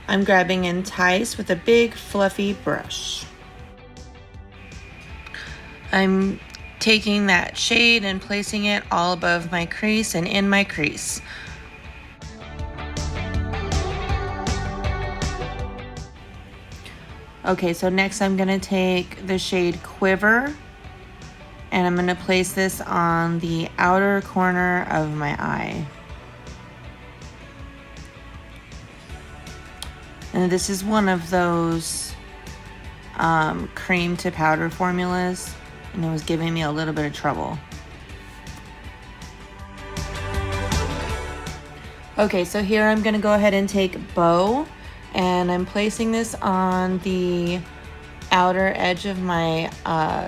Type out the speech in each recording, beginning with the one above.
I'm grabbing Entice with a big fluffy brush. I'm taking that shade and placing it all above my crease and in my crease. Okay, so next I'm gonna take the shade Quiver and I'm gonna place this on the outer corner of my eye. And this is one of those cream to powder formulas, and it was giving me a little bit of trouble. Okay, so here I'm gonna go ahead and take Bow, and I'm placing this on the outer edge of my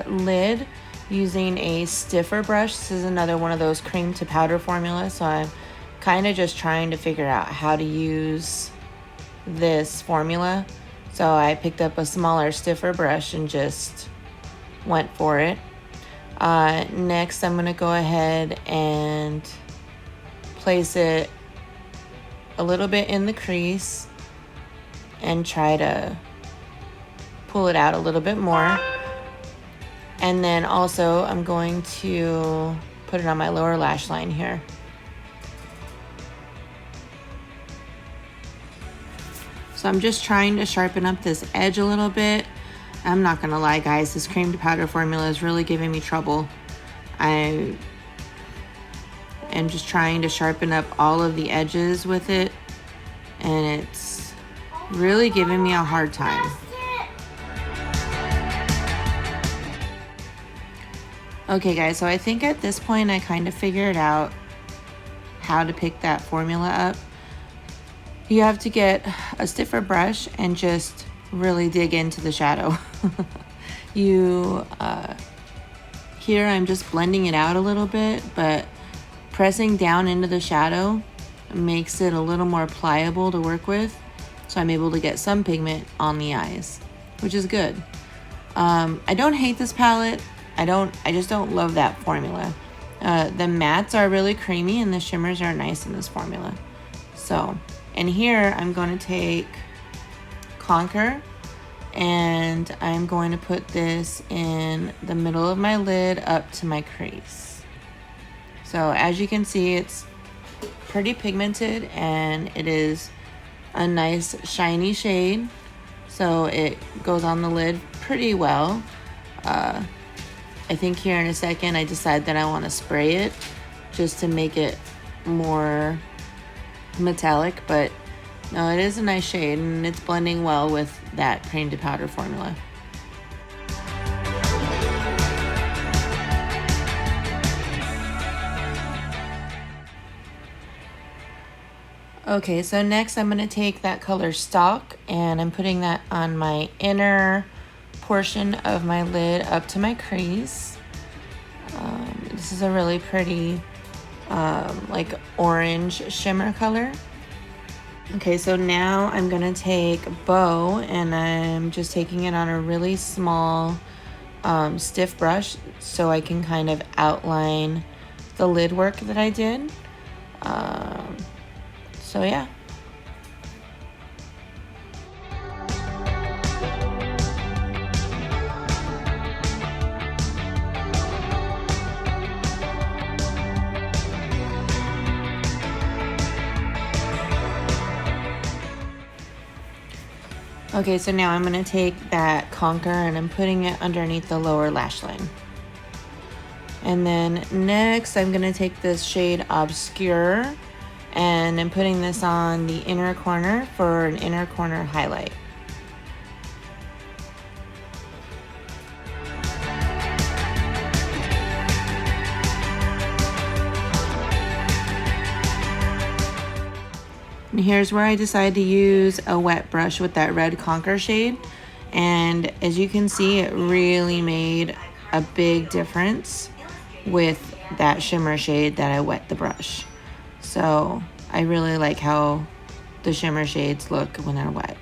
lid using a stiffer brush. This is another one of those cream to powder formulas, so I'm kind of just trying to figure out how to use this formula. So I picked up a smaller, stiffer brush and just went for it. Next, I'm gonna go ahead and place it a little bit in the crease and try to pull it out a little bit more. And then also I'm going to put it on my lower lash line here. So I'm just trying to sharpen up this edge a little bit. I'm not gonna lie, guys, this cream to powder formula is really giving me trouble. I am just trying to sharpen up all of the edges with it, and it's really giving me a hard time. Okay guys, so I think at this point I kind of figured out how to pick that formula up. You have to get a stiffer brush and just really dig into the shadow. Here I'm just blending it out a little bit, but pressing down into the shadow makes it a little more pliable to work with. So I'm able to get some pigment on the eyes, which is good. I don't hate this palette. I just don't love that formula. The mattes are really creamy and the shimmers are nice in this formula. So, and here I'm going to take Conquer and I'm going to put this in the middle of my lid up to my crease. So as you can see, it's pretty pigmented and it is a nice shiny shade. So it goes on the lid pretty well. I think here in a second I decide that I want to spray it just to make it more metallic, but no, it is a nice shade and it's blending well with that cream to powder formula. Okay, so next I'm going to take that color Stock and I'm putting that on my inner portion of my lid up to my crease. This is a really pretty like orange shimmer color. Okay, so now I'm gonna take Bow and I'm just taking it on a really small stiff brush so I can kind of outline the lid work that I did. So yeah. Okay, so now I'm going to take that Conquer and I'm putting it underneath the lower lash line. And then next I'm going to take this shade Obscure and I'm putting this on the inner corner for an inner corner highlight. And here's where I decided to use a wet brush with that red Conquer shade. And as you can see, it really made a big difference with that shimmer shade that I wet the brush. So I really like how the shimmer shades look when they're wet.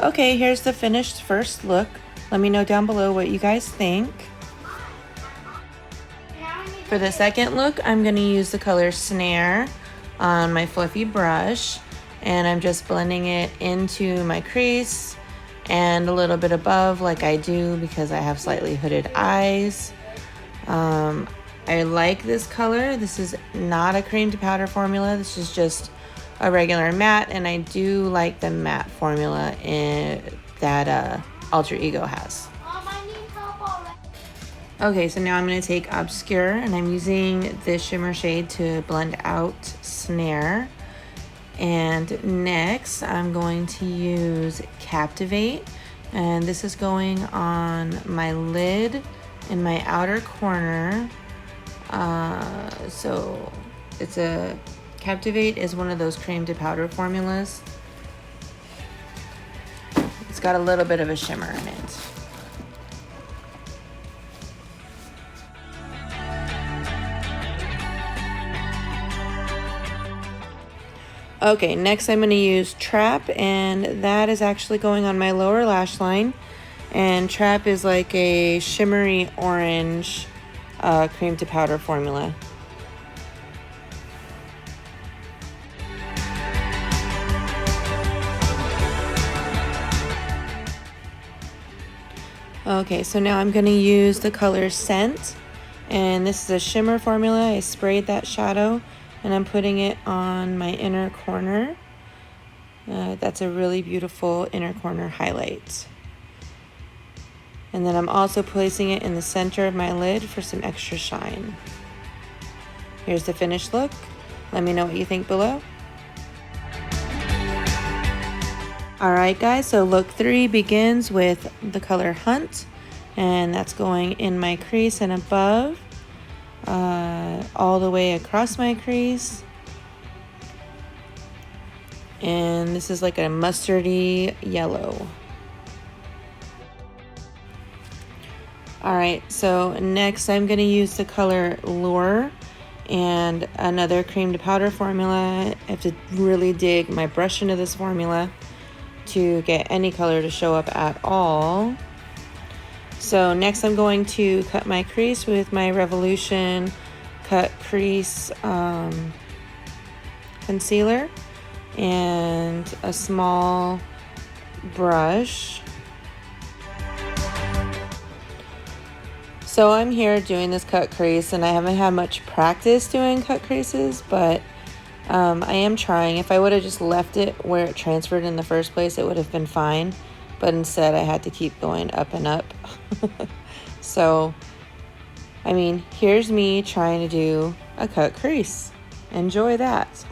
Okay, here's the finished first look. Let me know down below what you guys think. For the second look, I'm going to use the color Snare on my fluffy brush, and I'm just blending it into my crease and a little bit above like I do because I have slightly hooded eyes. I like this color. This is not a cream to powder formula. This is just a regular matte, and I do like the matte formula that Alter Ego has. Okay, so now I'm going to take Obscure, and I'm using this shimmer shade to blend out Snare. And next, I'm going to use Captivate, and this is going on my lid in my outer corner. So it's a Captivate is one of those cream to powder formulas. It's got a little bit of a shimmer in it. Okay, next I'm going to use Trap, and that is actually going on my lower lash line. And Trap is like a shimmery orange cream to powder formula. Okay, so now I'm going to use the color Scent, and this is a shimmer formula. I sprayed that shadow, and I'm putting it on my inner corner. That's a really beautiful inner corner highlight. And then I'm also placing it in the center of my lid for some extra shine. Here's the finished look. Let me know what you think below. Alright guys, so look 3 begins with the color Hunt, and that's going in my crease and above, all the way across my crease. And this is like a mustardy yellow. Alright, so next I'm going to use the color Lure and another cream to powder formula. I have to really dig my brush into this formula to get any color to show up at all. So next I'm going to cut my crease with my Revolution Cut Crease concealer and a small brush. So I'm here doing this cut crease, and I haven't had much practice doing cut creases, but I am trying. If I would have just left it where it transferred in the first place, it would have been fine. But instead, I had to keep going up and up. So, I mean, here's me trying to do a cut crease. Enjoy that.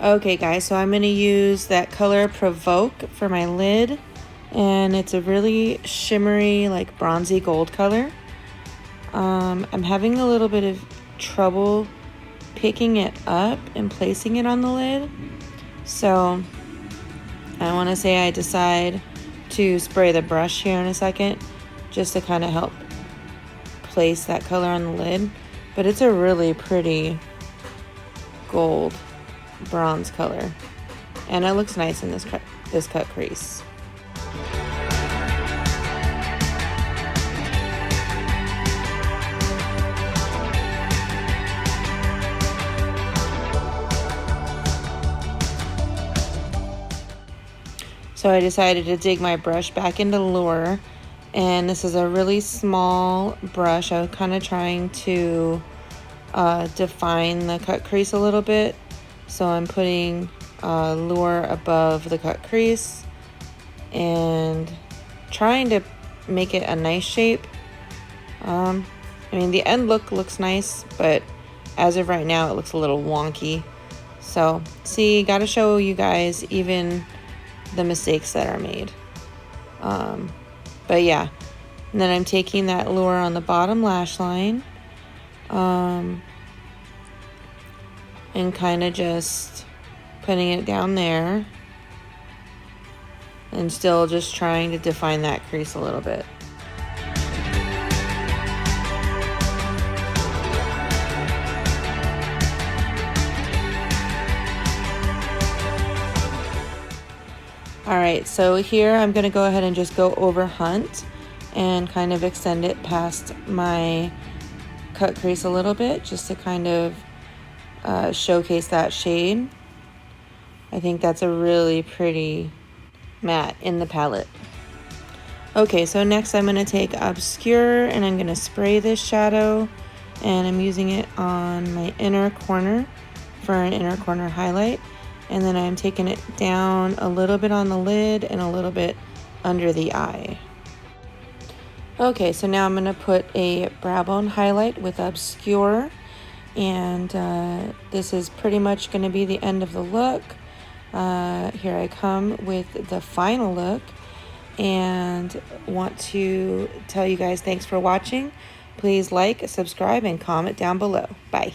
Okay, guys, so I'm going to use that color Provoke for my lid. And it's a really shimmery, like bronzy gold color. I'm having a little bit of trouble picking it up and placing it on the lid. So I want to say I decide to spray the brush here in a second just to kind of help place that color on the lid. But it's a really pretty gold bronze color, and it looks nice in this cut crease. So I decided to dig my brush back into Lure, and this is a really small brush. I was kind of trying to define the cut crease a little bit. So I'm putting Lure above the cut crease and trying to make it a nice shape. I mean, the end look looks nice, but as of right now, it looks a little wonky. So, see, gotta show you guys even the mistakes that are made. But yeah, and then I'm taking that Lure on the bottom lash line, and kind of just putting it down there, and still just trying to define that crease a little bit. All right, so here I'm gonna go ahead and just go over Hunt and kind of extend it past my cut crease a little bit just to kind of showcase that shade. I think that's a really pretty matte in the palette. Okay, so next I'm going to take Obscure and I'm going to spray this shadow, and I'm using it on my inner corner for an inner corner highlight, and then I'm taking it down a little bit on the lid and a little bit under the eye. Okay, so now I'm going to put a brow bone highlight with Obscure, and this is pretty much going to be the end of the look. Here I come with the final look, and want to tell you guys thanks for watching. Please like, subscribe, and comment down below. Bye.